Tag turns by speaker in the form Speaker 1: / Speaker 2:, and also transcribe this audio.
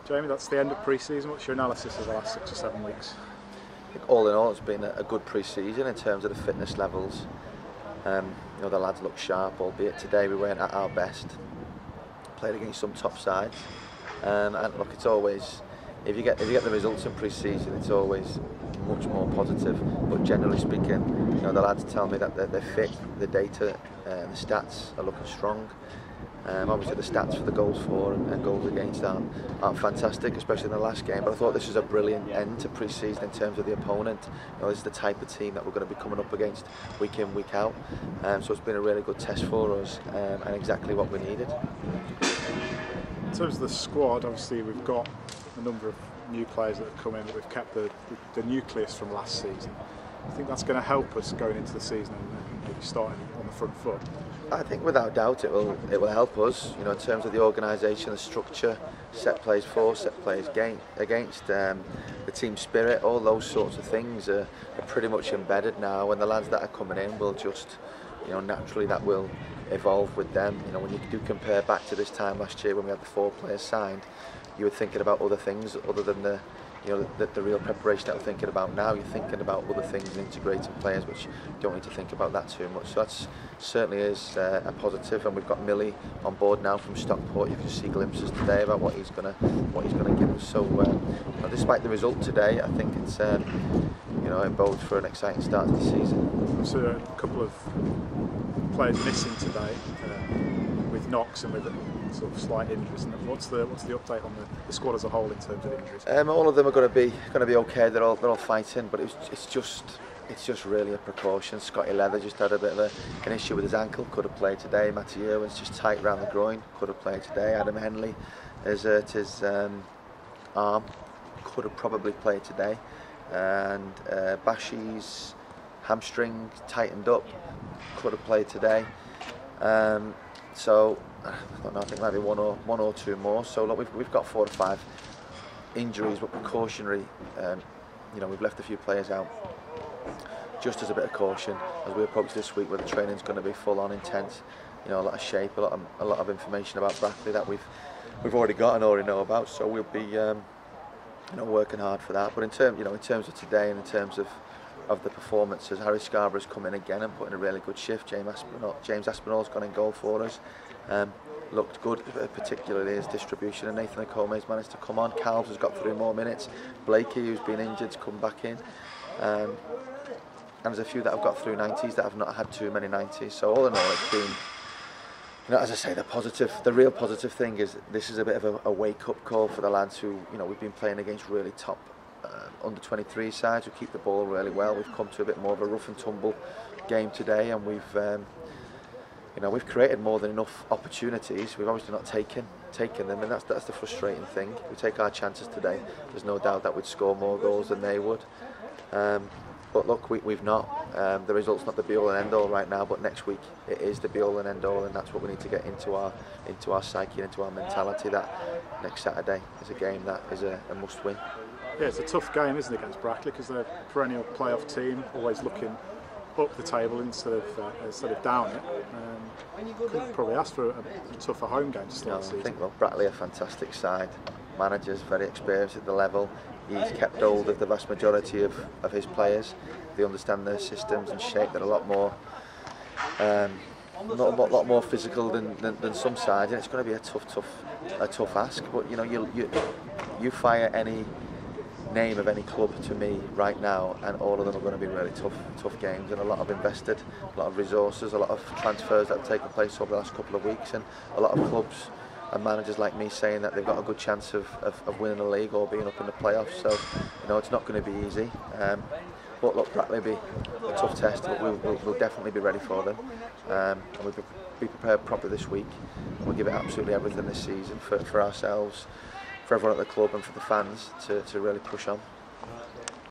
Speaker 1: Jamie, that's the end of pre-season. What's your analysis of the last 6 or 7 weeks?
Speaker 2: I think all in all it's been a good pre-season in terms of the fitness levels. You know, the lads look sharp, albeit today we weren't at our best. Played against some top sides, and look, it's always, if you get the results in pre-season, it's always much more positive. But generally speaking, you know, the lads tell me that they're fit, the data and the stats are looking strong. Obviously the stats for the goals for and goals against aren't fantastic, especially in the last game, but I thought this was a brilliant end to pre-season in terms of the opponent. You know, this is the type of team that we're going to be coming up against week in, week out. So it's been a really good test for us, and exactly what we needed.
Speaker 1: In terms of the squad, obviously we've got a number of new players that have come in, but we've kept the nucleus from last season. I think that's going to help us going into the season and maybe starting on the front foot.
Speaker 2: I think without doubt it will help us, you know, in terms of the organisation, the structure, set plays for, set plays against, the team spirit, all those sorts of things are pretty much embedded now, and the lads that are coming in will just, you know, naturally that will evolve with them. You know, when you do compare back to this time last year when we had the 4 players signed, you were thinking about other things other than the real preparation that we're thinking about now. You're thinking about other things and integrating players, which you don't need to think about that too much. So that certainly is a positive, and we've got Millie on board now from Stockport. You can see glimpses today about what he's gonna give us. So you know, despite the result today, I think it's you know, it bodes for an exciting start to the season.
Speaker 1: So a couple of players missing today, with knocks and with sort of slight injuries. And what's the update on the squad as a whole in terms of injuries?
Speaker 2: All of them are going to be okay. They're all fighting, but it's just really a precaution. Scotty Leather just had a bit of an issue with his ankle. Could have played today. Matty Irwin's just tight around the groin. Could have played today. Adam Henley has hurt his arm. Could have probably played today. And Bashi's hamstring tightened up. Could have played today. So I don't know, I think maybe one or two more. So look, we've got 4 or 5 injuries, but precautionary. You know, we've left a few players out just as a bit of caution as we approach this week, where the training's going to be full on, intense. You know, a lot of shape, a lot of information about Brackley that we've already got and already know about. So we'll be you know, working hard for that. But in terms of today and in terms of the performances, Harry Scarborough's come in again and put in a really good shift. James Aspinall's gone in goal for us. Looked good, particularly his distribution, and Nathan Okome's managed to come on. Calves has got 3 more minutes. Blakey, who's been injured, has come back in. And there's a few that have got through 90s that have not had too many 90s. So all in all, it's been, you know, as I say, the real positive thing is this is a bit of a wake-up call for the lads who, you know, we've been playing against really top under 23 sides who keep the ball really well. We've come to a bit more of a rough and tumble game today, and we've you know, we've created more than enough opportunities. We've obviously not taken them, and that's the frustrating thing. We take our chances today. There's no doubt that we'd score more goals than they would. But look, we've not. The result's not the be-all and end-all right now, but next week it is the be-all and end-all, and that's what we need to get into our psyche, into our mentality. That next Saturday is a game that is a must-win.
Speaker 1: Yeah, it's a tough game, isn't it, against Brackley, because they're a perennial playoff team, always looking up the table instead of down it. Could probably ask for a tougher home game to start the season.
Speaker 2: I think, well, Brackley are a fantastic side. Managers very experienced at the level. He's kept hold of the vast majority of his players. They understand their systems and shape. They're a lot more physical than some sides, and it's going to be a tough ask. But you know, you fire any name of any club to me right now, and all of them are going to be really tough games, and a lot of invested, a lot of resources, a lot of transfers that have taken place over the last couple of weeks, and a lot of clubs and managers like me saying that they've got a good chance of winning the league or being up in the playoffs. So you know, it's not going to be easy. But look, Brackley will be a tough test, but we'll definitely be ready for them. And we'll be prepared properly this week, and we'll give it absolutely everything this season for ourselves, for everyone at the club and for the fans to really push on.